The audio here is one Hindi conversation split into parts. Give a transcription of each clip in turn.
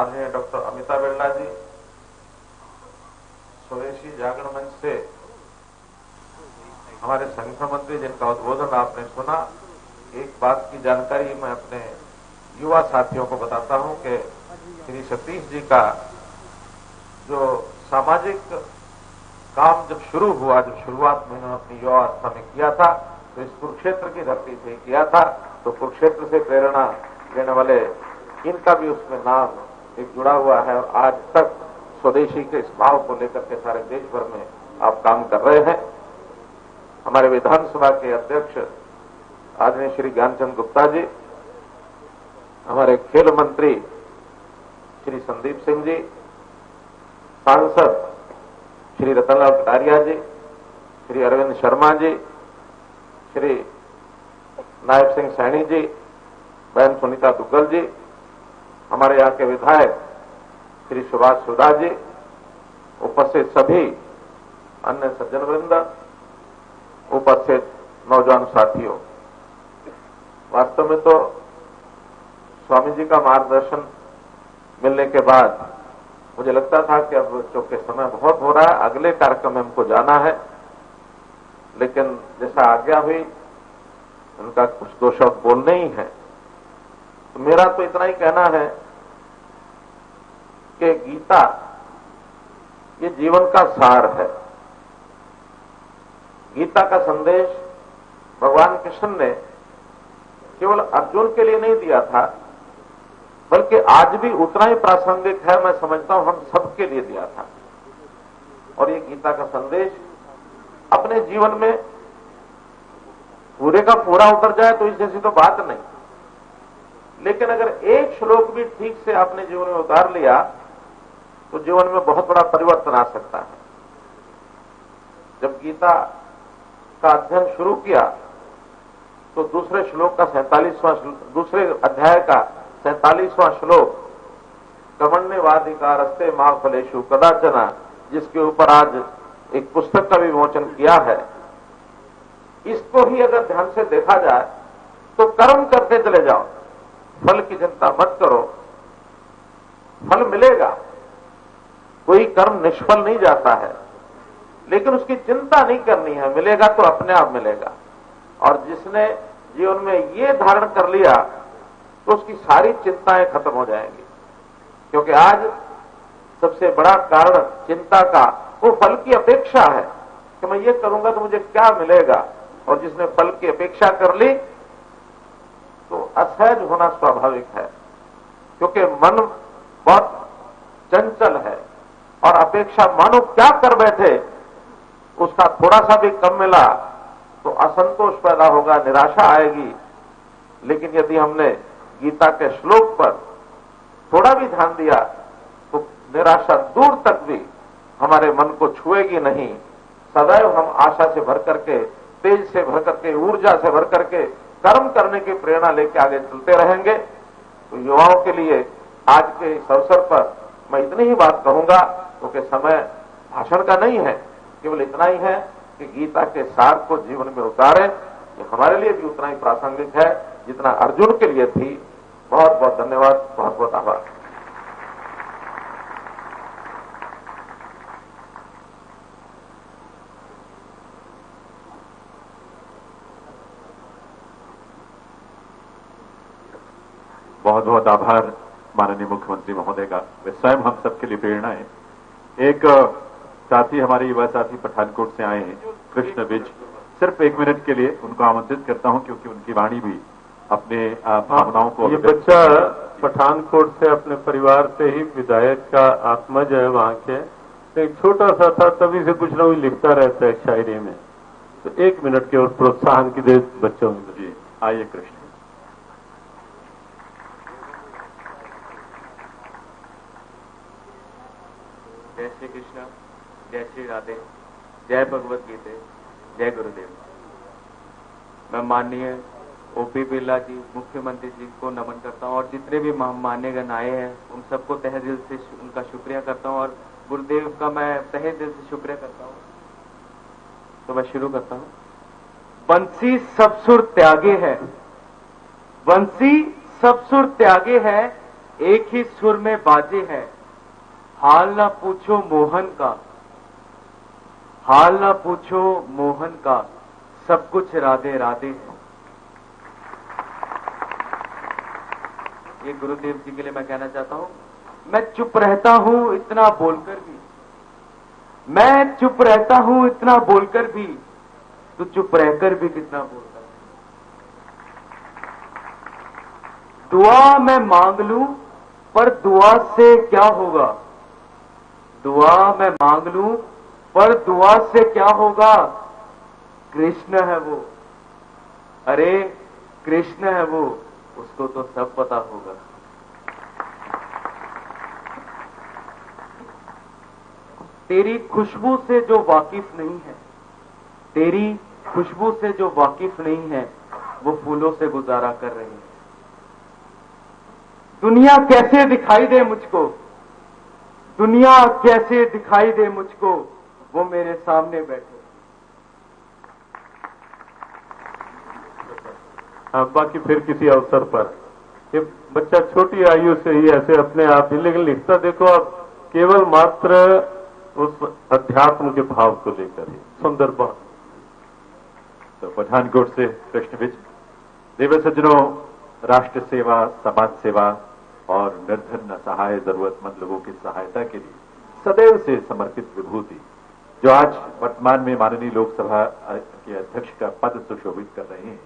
आदरणीय डॉक्टर अमिता बिरला जी, स्वदेशी जागरण मंच से हमारे संगठन मंत्री जिनका उद्बोधन आपने सुना। एक बात की जानकारी मैं अपने युवा साथियों को बताता हूं कि श्री सतीश जी का जो सामाजिक काम जब शुरू हुआ, जब शुरुआत में उन्होंने अपनी युवावस्था में किया था तो इस कुरुक्षेत्र की धरती से किया था। तो कुरुक्षेत्र से प्रेरणा लेने वाले इनका भी उसमें नाम एक जुड़ा हुआ है और आज तक स्वदेशी के इस भाव को लेकर के सारे देश भर में आप काम कर रहे हैं। हमारे विधानसभा के अध्यक्ष आदरणीय श्री ज्ञानचंद गुप्ता जी, हमारे खेल मंत्री श्री संदीप सिंह जी, सांसद श्री रतनलाल कटारिया जी, श्री अरविंद शर्मा जी, श्री नायब सिंह सैनी जी, बहन सुनीता दुग्गल जी, हमारे यहाँ के विधायक श्री सुभाष सुधा जी, उपस्थित सभी अन्य सज्जन वृंद, उपस्थित नौजवान साथियों, वास्तव में तो स्वामी जी का मार्गदर्शन मिलने के बाद मुझे लगता था कि अब चूंकि समय बहुत हो रहा है, अगले कार्यक्रम में हमको जाना है, लेकिन जैसा आज्ञा हुई उनका कुछ दो शब्द बोलने ही है। तो मेरा तो इतना ही कहना है कि गीता ये जीवन का सार है। गीता का संदेश भगवान कृष्ण ने केवल अर्जुन के लिए नहीं दिया था, बल्कि आज भी उतना ही प्रासंगिक है, मैं समझता हूं हम सबके लिए दिया था। और ये गीता का संदेश अपने जीवन में पूरे का पूरा उतर जाए तो इस जैसी तो बात नहीं, लेकिन अगर एक श्लोक भी ठीक से आपने जीवन में उतार लिया तो जीवन में बहुत बड़ा परिवर्तन आ सकता है। जब गीता का अध्ययन शुरू किया तो दूसरे श्लोक का 47वां दूसरे अध्याय का 47वां श्लोक कर्मण्येवाधिकारस्ते मा फलेषु कदाचन, जिसके ऊपर आज एक पुस्तक का विमोचन किया है, इसको ही अगर ध्यान से देखा जाए तो कर्म करते चले जाओ, फल की चिंता मत करो, फल मिलेगा। कोई कर्म निष्फल नहीं जाता है, लेकिन उसकी चिंता नहीं करनी है, मिलेगा तो अपने आप मिलेगा। और जिसने जीवन में ये धारण कर लिया तो उसकी सारी चिंताएं खत्म हो जाएंगी, क्योंकि आज सबसे बड़ा कारण चिंता का वो फल की अपेक्षा है कि मैं ये करूंगा तो मुझे क्या मिलेगा। और जिसने फल की अपेक्षा कर ली तो असहज होना स्वाभाविक है, क्योंकि मन बहुत चंचल है और अपेक्षा मानो क्या कर बैठे, उसका थोड़ा सा भी कम मिला तो असंतोष पैदा होगा, निराशा आएगी। लेकिन यदि हमने गीता के श्लोक पर थोड़ा भी ध्यान दिया तो निराशा दूर तक भी हमारे मन को छुएगी नहीं। सदैव हम आशा से भर करके, तेज से भर करके, ऊर्जा से भर करके कर्म करने की प्रेरणा लेकर आगे चलते रहेंगे। तो युवाओं के लिए आज के इस अवसर पर मैं इतनी ही बात कहूंगा, क्योंकि समय भाषण का नहीं है, केवल इतना ही है कि गीता के सार को जीवन में उतारें। ये हमारे लिए भी उतना ही प्रासंगिक है जितना अर्जुन के लिए थी। बहुत बहुत धन्यवाद, बहुत बहुत आभार। बहुत बहुत आभार माननीय मुख्यमंत्री महोदय का, वे स्वयं हम सबके लिए प्रेरणा है। एक साथी, हमारे युवा साथी पठानकोट से आए हैं, कृष्ण विज, सिर्फ 1 मिनट के लिए उनको आमंत्रित करता हूं, क्योंकि उनकी वाणी भी अपने भावनाओं को। ये बच्चा पठानकोट से अपने परिवार से ही विधायक का आत्मज है वहां के, तो एक छोटा सा था, तभी से कुछ ना कुछ लिखता रहता है शायरी में। तो 1 मिनट के और प्रोत्साहन की दे बच्चों में। जी आइए कृष्ण। जय श्री कृष्ण, जय श्री राधे, जय भगवत गीते, जय गुरुदेव। मैं माननीय ओपी बिरला जी, मुख्यमंत्री जी को नमन करता हूं और जितने भी मान्यगण आए हैं उन सबको तहे दिल से उनका शुक्रिया करता हूं और गुरुदेव का मैं तहे दिल से शुक्रिया करता हूं। तो मैं शुरू करता हूं। बंसी सब सुर त्यागे है, बंसी सब सुर त्यागे है, एक ही सुर में बाजे है, हाल ना पूछो मोहन का, हाल ना पूछो मोहन का, सब कुछ राधे राधे है। ये गुरुदेव जी के लिए मैं कहना चाहता हूं, मैं चुप रहता हूं इतना बोलकर भी, मैं चुप रहता हूं इतना बोलकर भी, तो चुप रहकर भी कितना बोलता है। दुआ मैं मांग लूं पर दुआ से क्या होगा, दुआ मैं मांग लूं पर दुआ से क्या होगा, कृष्ण है वो, अरे कृष्ण है वो, उसको तो सब पता होगा। तेरी खुशबू से जो वाकिफ नहीं है, तेरी खुशबू से जो वाकिफ नहीं है, वो फूलों से गुजारा कर रहे हैं। दुनिया कैसे दिखाई दे मुझको, दुनिया कैसे दिखाई दे मुझको, वो मेरे सामने बैठे। हाँ, बाकी फिर किसी अवसर पर। ये बच्चा छोटी आयु से ही ऐसे अपने आप ही, लेकिन लिखता देखो आप केवल मात्र उस अध्यात्म के भाव को लेकर ही। सुंदर बात। तो पठानकोट से कृष्ण विज। देव सज्जनों, राष्ट्र सेवा, समाज सेवा और निर्धन असहाय जरूरतमंद लोगों की सहायता के लिए सदैव से समर्पित विभूति, जो आज वर्तमान में माननीय लोकसभा के अध्यक्ष का पद सुशोभित कर रहे हैं,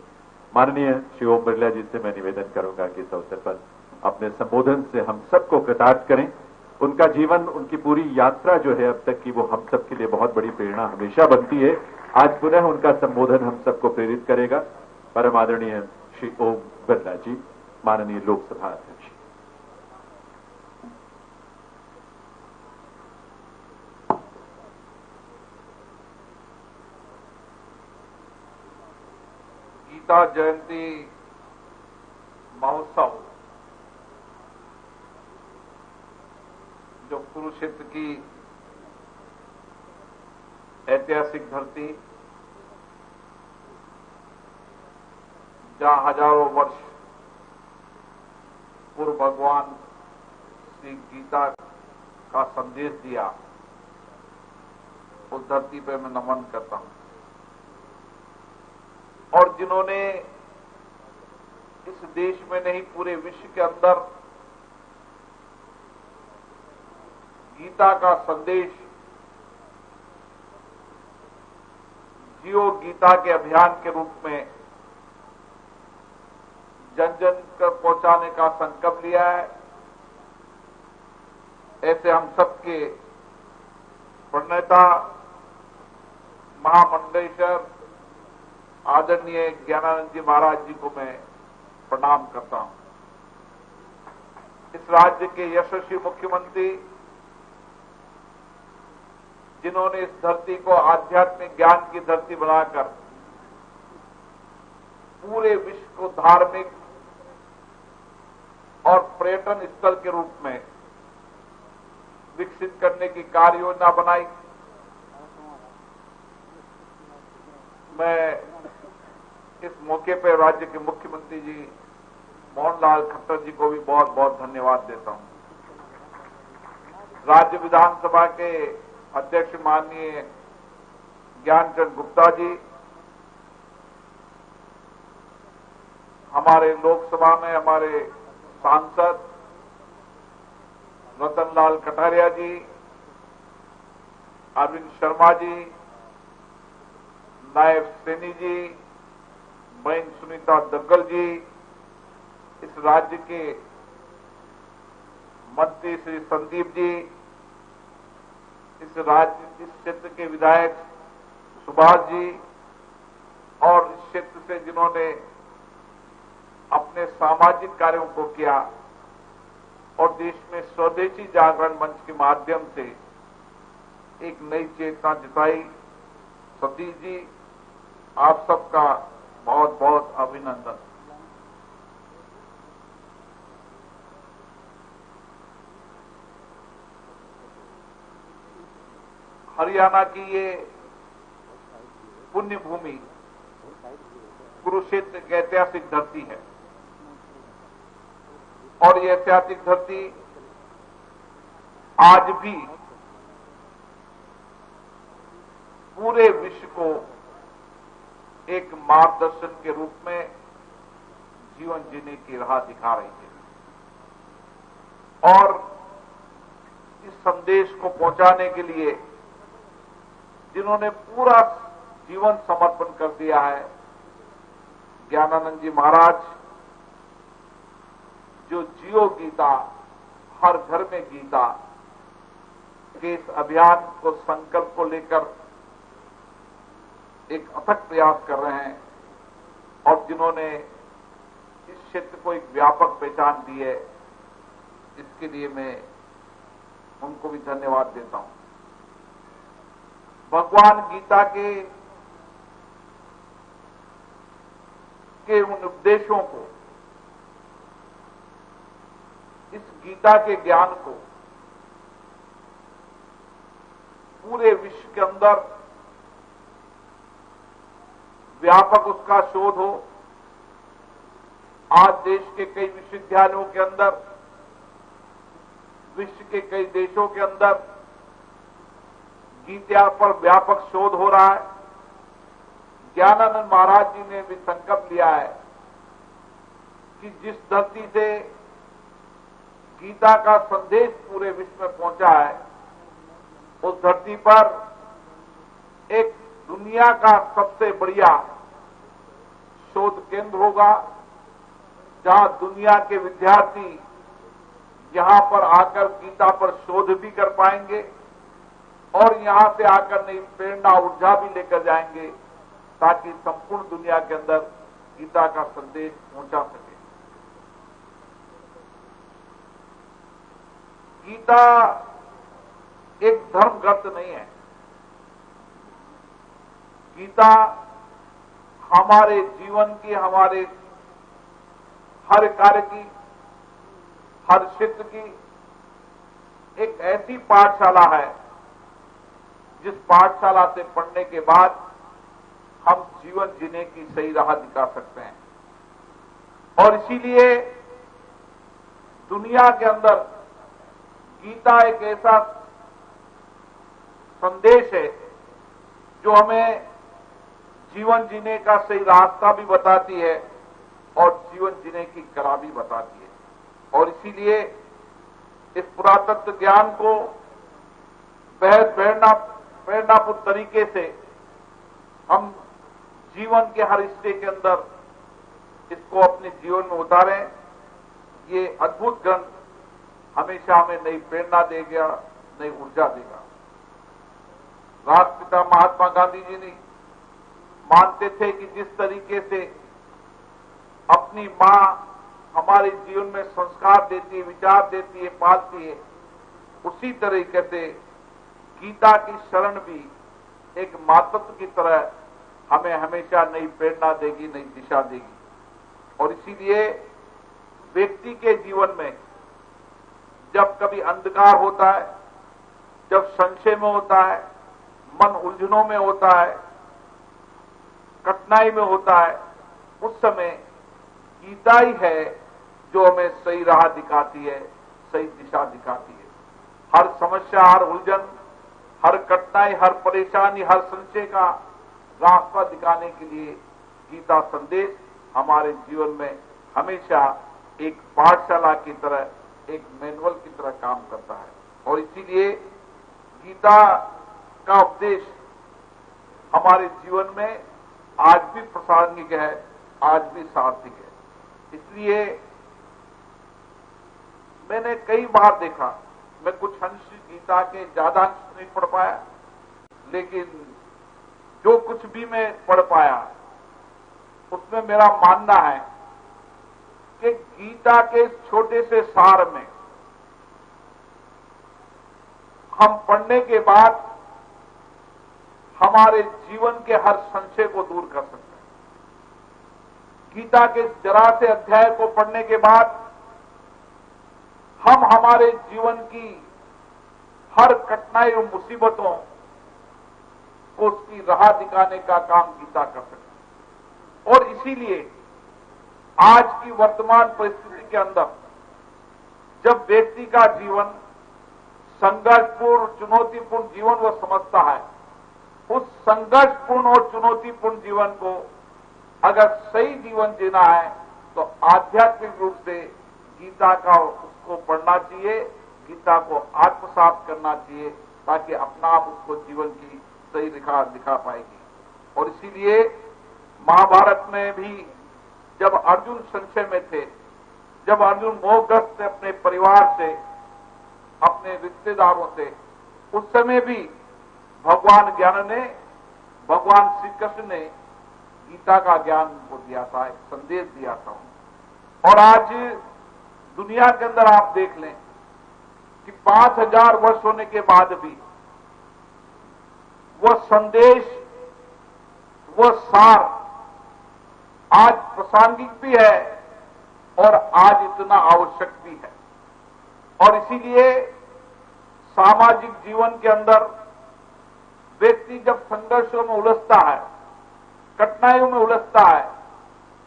माननीय श्री ओम बिरला जी से मैं निवेदन करूंगा कि इस अवसर पर अपने संबोधन से हम सबको कृतार्थ करें। उनका जीवन, उनकी पूरी यात्रा जो है अब तक की, वो हम सब के लिए बहुत बड़ी प्रेरणा हमेशा बनती है। आज पुनः उनका संबोधन हम सबको प्रेरित करेगा। परम आदरणीय श्री ओम बिरला जी, माननीय लोकसभा अध्यक्ष। गीता जयंती महोत्सव जो कुरुक्षेत्र की ऐतिहासिक धरती, जहां हजारों वर्ष पूर्व भगवान श्री गीता का संदेश दिया, उस धरती पे मैं नमन करता हूं। और जिन्होंने इस देश में नहीं पूरे विश्व के अंदर गीता का संदेश जियो गीता के अभियान के रूप में जन जन तक पहुंचाने का संकल्प लिया है, ऐसे हम सबके प्रणेता महामंडलेश्वर आदरणीय ज्ञानानंद जी महाराज जी को मैं प्रणाम करता हूं। इस राज्य के यशस्वी मुख्यमंत्री, जिन्होंने इस धरती को आध्यात्मिक ज्ञान की धरती बनाकर पूरे विश्व को धार्मिक और पर्यटन स्थल के रूप में विकसित करने की कार्य योजना बनाई। मैं इस मौके पर राज्य के मुख्यमंत्री जी मोहनलाल खट्टर जी को भी बहुत बहुत धन्यवाद देता हूं। राज्य विधानसभा के अध्यक्ष माननीय ज्ञानचंद गुप्ता जी, हमारे लोकसभा में हमारे सांसद रतनलाल कटारिया जी, अरविंद शर्मा जी, नायब सैनी जी, बहन सुनीता दग्गल जी, इस राज्य के मंत्री श्री संदीप जी, इस क्षेत्र के विधायक सुभाष जी, और इस क्षेत्र से जिन्होंने अपने सामाजिक कार्यों को किया और देश में स्वदेशी जागरण मंच के माध्यम से एक नई चेतना जताई, सतीश जी, आप सबका बहुत बहुत अभिनंदन। हरियाणा की ये पुण्य भूमि कुरुक्षेत्र की ऐतिहासिक धरती है। और ये ऐतिहासिक धरती आज भी पूरे विश्व को एक मार्गदर्शन के रूप में जीवन जीने की राह दिखा रही है। और इस संदेश को पहुंचाने के लिए जिन्होंने पूरा जीवन समर्पण कर दिया है, ज्ञानानंद जी महाराज, जो जियो गीता, हर घर में गीता के इस अभियान को, संकल्प को लेकर एक अथक प्रयास कर रहे हैं और जिन्होंने इस क्षेत्र को एक व्यापक पहचान दी है, इसके लिए मैं उनको भी धन्यवाद देता हूं। भगवान गीता के उन उपदेशों को, इस गीता के ज्ञान को पूरे विश्व के अंदर व्यापक उसका शोध हो। आज देश के कई विश्वविद्यालयों के अंदर, विश्व के कई देशों के अंदर गीता पर व्यापक शोध हो रहा है। ज्ञानानंद महाराज जी ने भी संकल्प लिया है कि जिस धरती से गीता का संदेश पूरे विश्व में पहुंचा है, उस धरती पर एक दुनिया का सबसे बढ़िया शोध केंद्र होगा, जहां दुनिया के विद्यार्थी यहां पर आकर गीता पर शोध भी कर पाएंगे और यहां से आकर नई प्रेरणा, ऊर्जा भी लेकर जाएंगे, ताकि संपूर्ण दुनिया के अंदर गीता का संदेश पहुंचा सके। गीता एक धर्म ग्रंथ नहीं है। गीता हमारे जीवन की, हमारे हर कार्य की, हर क्षेत्र की एक ऐसी पाठशाला है जिस पाठशाला से पढ़ने के बाद हम जीवन जीने की सही राह दिखा सकते हैं। और इसीलिए दुनिया के अंदर गीता एक ऐसा संदेश है जो हमें जीवन जीने का सही रास्ता भी बताती है और जीवन जीने की कला भी बताती है। और इसीलिए इस पुरातत्व ज्ञान को बेहद प्रेरणापूर्ण तरीके से हम जीवन के हर हिस्से के अंदर इसको अपने जीवन में उतारें। ये अद्भुत ग्रंथ हमेशा हमें नई प्रेरणा देगा, नई ऊर्जा देगा। राष्ट्रपिता महात्मा गांधी जी ने मानते थे कि जिस तरीके से अपनी मां हमारे जीवन में संस्कार देती है, विचार देती है, पालती है, उसी तरीके से गीता की शरण भी एक मातृत्व की तरह हमें हमेशा नई प्रेरणा देगी, नई दिशा देगी। और इसीलिए व्यक्ति के जीवन में जब कभी अंधकार होता है, जब संशय में होता है, मन उलझनों में होता है, कठिनाई में होता है, उस समय गीता ही है जो हमें सही राह दिखाती है, सही दिशा दिखाती है। हर समस्या, हर उलझन, हर कठिनाई, हर परेशानी, हर संशय का रास्ता दिखाने के लिए गीता संदेश हमारे जीवन में हमेशा एक पाठशाला की तरह, एक मैनुअल की तरह काम करता है। और इसीलिए गीता का उपदेश हमारे जीवन में आज भी प्रासंगिक है, आज भी सार्थक है। इसलिए मैंने कई बार देखा, मैं कुछ अंश गीता के ज्यादा अंश नहीं पढ़ पाया, लेकिन जो कुछ भी मैं पढ़ पाया उसमें मेरा मानना है कि गीता के छोटे से सार में हम पढ़ने के बाद हमारे जीवन के हर संशय को दूर कर सकते हैं। गीता के जरा से अध्याय को पढ़ने के बाद हम हमारे जीवन की हर कठिनाई और मुसीबतों को उसकी राह दिखाने का काम गीता कर सकते हैं। और इसीलिए आज की वर्तमान परिस्थिति के अंदर जब व्यक्ति का जीवन संघर्षपूर्ण चुनौतीपूर्ण जीवन वो समझता है, उस संघर्षपूर्ण और चुनौतीपूर्ण जीवन को अगर सही जीवन जीना है तो आध्यात्मिक रूप से गीता का उसको पढ़ना चाहिए, गीता को आत्मसात करना चाहिए, ताकि अपना आप उसको जीवन की सही रेखा दिखा पाएगी। और इसीलिए महाभारत में भी जब अर्जुन संशय में थे, जब अर्जुन मोहग्रस्त थे अपने परिवार से, अपने रिश्तेदारों से, उस समय भी भगवान श्री कृष्ण ने गीता का ज्ञान उनको दिया था, एक संदेश दिया था। और आज दुनिया के अंदर आप देख लें कि 5000 वर्ष होने के बाद भी वो संदेश, वो सार आज प्रासंगिक भी है और आज इतना आवश्यक भी है। और इसीलिए सामाजिक जीवन के अंदर व्यक्ति जब संघर्षों में उलझता है, कठिनाइयों में उलझता है,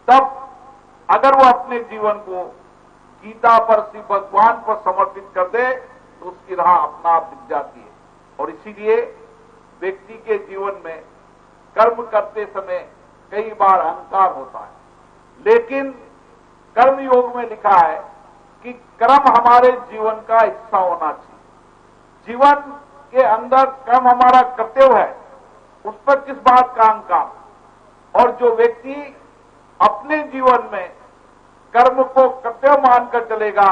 तब अगर वो अपने जीवन को गीता पर, श्री भगवान पर समर्पित कर दे तो उसकी राह अपना आप दिख जाती है। और इसीलिए व्यक्ति के जीवन में कर्म करते समय कई बार अहंकार होता है, लेकिन कर्म योग में लिखा है कि कर्म हमारे जीवन का हिस्सा होना चाहिए। जीवन के अंदर कर्म हमारा कर्तव्य है, उस पर किस बात का अहंकार। और जो व्यक्ति अपने जीवन में कर्म को कर्तव्य मानकर चलेगा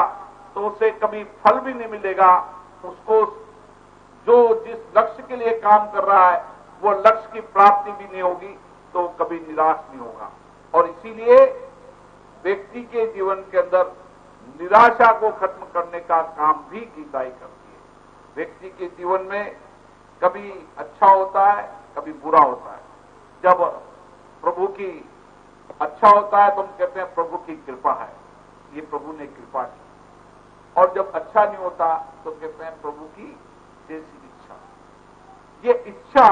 तो उसे कभी फल भी नहीं मिलेगा, उसको जो जिस लक्ष्य के लिए काम कर रहा है वो लक्ष्य की प्राप्ति भी नहीं होगी, तो कभी निराश नहीं होगा। और इसीलिए व्यक्ति के जीवन के अंदर निराशा को खत्म करने का काम भी गीता ही करती है। व्यक्ति के जीवन में कभी अच्छा होता है, कभी बुरा होता है। जब प्रभु की अच्छा होता है तो हम कहते हैं प्रभु की कृपा है, ये प्रभु ने कृपा की। और जब अच्छा नहीं होता तो कहते हैं प्रभु की जैसी इच्छा। ये इच्छा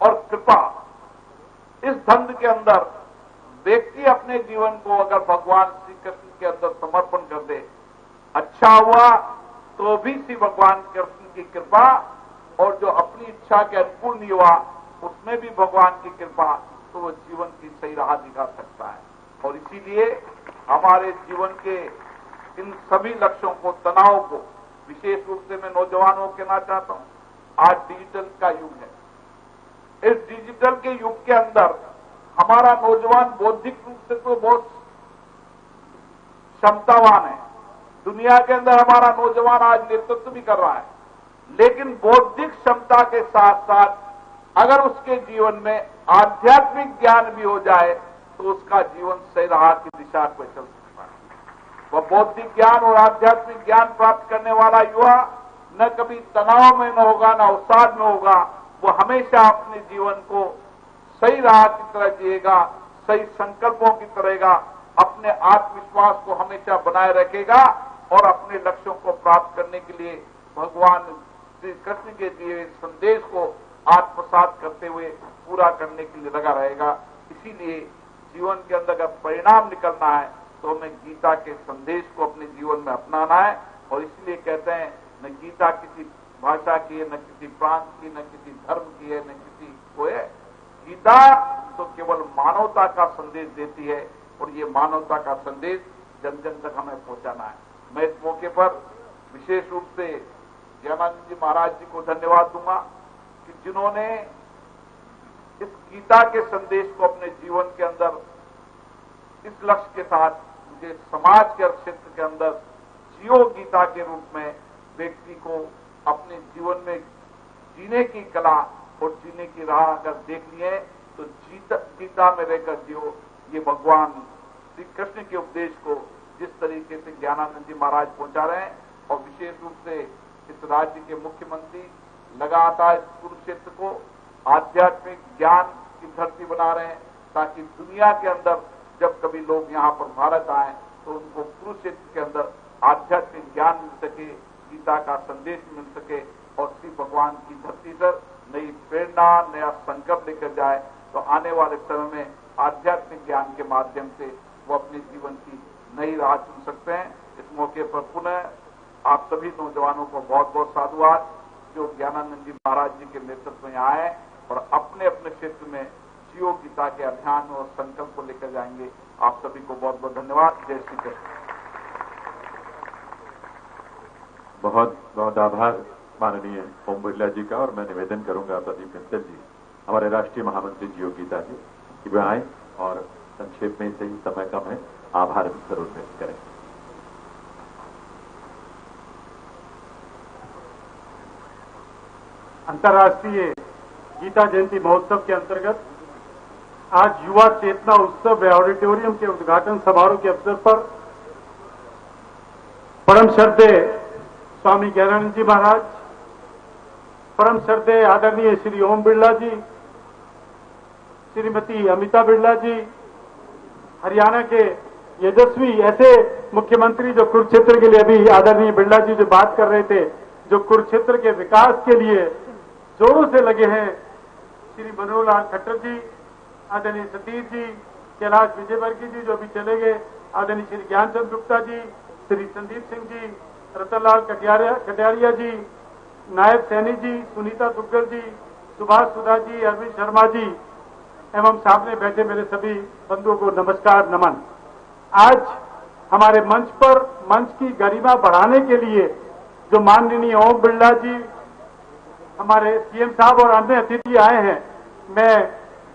और कृपा, इस धंध के अंदर व्यक्ति अपने जीवन को अगर भगवान श्री कृष्ण के अंदर समर्पण कर दे, अच्छा हुआ तो भी श्री भगवान कृष्ण की कृपा, और जो अपनी इच्छा के अनुकूल नहीं हुआ उसमें भी भगवान की कृपा, तो वो जीवन की सही राह दिखा सकता है। और इसीलिए हमारे जीवन के इन सभी लक्ष्यों को, तनाव को, विशेष रूप से मैं नौजवानों को कहना चाहता हूं, आज डिजिटल का युग है। इस डिजिटल के युग के अंदर हमारा नौजवान बौद्धिक रूप से तो बहुत क्षमतावान है। दुनिया के अंदर हमारा नौजवान आज नेतृत्व भी कर रहा है, लेकिन बौद्धिक क्षमता के साथ साथ अगर उसके जीवन में आध्यात्मिक ज्ञान भी हो जाए तो उसका जीवन सही राह की दिशा पर चल सकता है। वह बौद्धिक ज्ञान और आध्यात्मिक ज्ञान प्राप्त करने वाला युवा न कभी तनाव में न होगा, न अवसाद में होगा। वो हमेशा अपने जीवन को सही राह की तरह जिएगा, सही संकल्पों की तरह, अपने आत्मविश्वास को हमेशा बनाए रखेगा और अपने लक्ष्यों को प्राप्त करने के लिए भगवान श्री कृष्ण के दिए संदेश को आत्मसात करते हुए पूरा करने के लिए लगा रहेगा। इसीलिए जीवन के अंदर अगर परिणाम निकलना है तो हमें गीता के संदेश को अपने जीवन में अपनाना है। और इसलिए कहते हैं न गीता किसी भाषा की है, न किसी प्रांत की, न किसी धर्म की है, न किसी को है। गीता तो केवल मानवता का संदेश देती है और ये मानवता का संदेश जन जन तक हमें पहुंचाना है। मैं इस मौके पर विशेष रूप से ज्ञानानंद जी महाराज जी को धन्यवाद दूंगा कि जिन्होंने इस गीता के संदेश को अपने जीवन के अंदर इस लक्ष्य के साथ मुझे समाज के क्षेत्र के अंदर जियो गीता के रूप में व्यक्ति को अपने जीवन में जीने की कला और जीने की राह अगर देखनी है तो गीता में रहकर जियो। ये भगवान श्री कृष्ण के उपदेश को जिस तरीके से ज्ञानानंद जी महाराज पहुंचा रहे हैं और विशेष रूप से इस राज्य के मुख्यमंत्री लगातार इस कुरुक्षेत्र को आध्यात्मिक ज्ञान की धरती बना रहे हैं, ताकि दुनिया के अंदर जब कभी लोग यहाँ पर भारत आए तो उनको कुरुक्षेत्र के अंदर आध्यात्मिक ज्ञान मिल सके, गीता का संदेश मिल सके और श्री भगवान की धरती पर नई प्रेरणा, नया संकल्प लेकर जाए, तो आने वाले समय में आध्यात्मिक ज्ञान के माध्यम से वो अपने जीवन की नई राह चुन सकते हैं। इस मौके पर पुनः आप सभी नौजवानों को बहुत बहुत साधुवाद, जो ज्ञानानंद जी महाराज जी के नेतृत्व में आए और अपने अपने क्षेत्र में जीव गीता के अभियान और संकल्प को लेकर जाएंगे। आप सभी को बहुत बहुत धन्यवाद। जय श्री कृष्ण। बहुत बहुत आभार माननीय ओम बिरला जी का। और मैं निवेदन करूंगा प्रदीप मित्तल जी, हमारे राष्ट्रीय महामंत्री जीव गीता जी, कि वे आए और संक्षेप में से ही समय कम है, आभार जरूर व्यक्त करें। अंतर्राष्ट्रीय गीता जयंती महोत्सव के अंतर्गत आज युवा चेतना उत्सव व ऑडिटोरियम के उद्घाटन समारोह के अवसर पर परम श्रद्धेय स्वामी ज्ञानानंद जी महाराज, परम श्रद्धेय आदरणीय श्री ओम बिरला जी, श्रीमती अमिता बिरला जी, हरियाणा के यशस्वी ऐसे मुख्यमंत्री जो कुरुक्षेत्र के लिए, अभी आदरणीय बिरला जी जो बात कर रहे थे, जो कुरुक्षेत्र के विकास के लिए जोरों से लगे हैं, श्री मनोहर लाल खट्टर जी, आदरणीय सतीश जी, कैलाश विजयवर्गीय जी जो अभी चले गए, आदरणीय श्री ज्ञानचंद गुप्ता जी, श्री संदीप सिंह जी, रतनलाल कटियारिया जी, नायब सैनी जी, सुनीता दुग्गल जी, सुभाष सुधा जी, अरविंद शर्मा जी एवं सामने बैठे मेरे सभी बंधुओं को नमस्कार नमन। आज हमारे मंच पर मंच की गरिमा बढ़ाने के लिए जो माननीय ओम बिरला जी, हमारे सीएम साहब और अन्य अतिथि आए हैं, मैं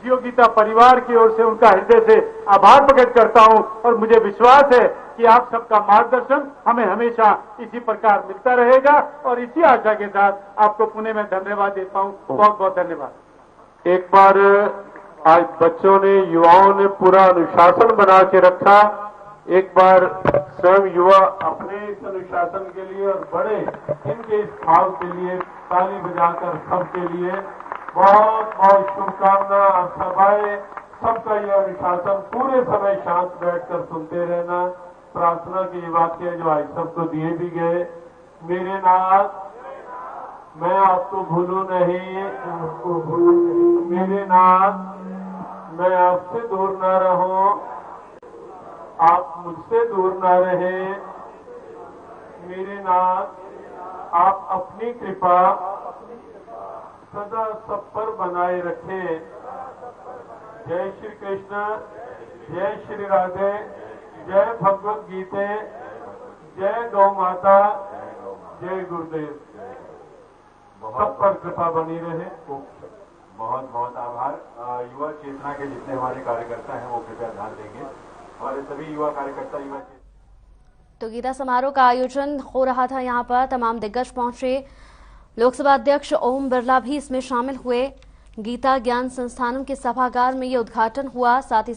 जीव गीता परिवार की ओर से उनका हृदय से आभार प्रकट करता हूं और मुझे विश्वास है कि आप सबका मार्गदर्शन हमें हमेशा इसी प्रकार मिलता रहेगा और इसी आशा के साथ आपको पुणे में धन्यवाद देता हूं। बहुत बहुत धन्यवाद। एक बार आज बच्चों ने, युवाओं ने पूरा अनुशासन बना के रखा। एक बार स्वयं युवा अपने इस अनुशासन के लिए और बड़े इनके इस भाव के लिए ताली बजाकर सबके लिए बहुत बहुत शुभकामना। आप सब आए, सबका यह अनुशासन पूरे समय शांत बैठकर सुनते रहना। प्रार्थना के वाक्य जो आज सबको दिए भी गए, मेरे नाथ मैं आपको भूलूं नहीं, मेरे नाथ मैं आपसे दूर न रहूं, आप मुझसे दूर न रहें, मेरे नाथ आप अपनी कृपा सदा सब पर बनाए रखें। जय श्री कृष्ण, जय श्री राधे, जय भगवत गीते, जय गौ माता, जय गुरुदेव। सब पर कृपा बनी रहे। बहुत बहुत आभार। युवा चेतना के जितने हमारे कार्यकर्ता हैं वो कृपया ध्यान देंगे। हमारे सभी युवा कार्यकर्ता युवा तो गीता समारोह का आयोजन हो रहा था, यहाँ पर तमाम दिग्गज पहुंचे। लोकसभा अध्यक्ष ओम बिरला भी इसमें शामिल हुए। गीता ज्ञान संस्थानम के सभागार में ये उद्घाटन हुआ। साथ ही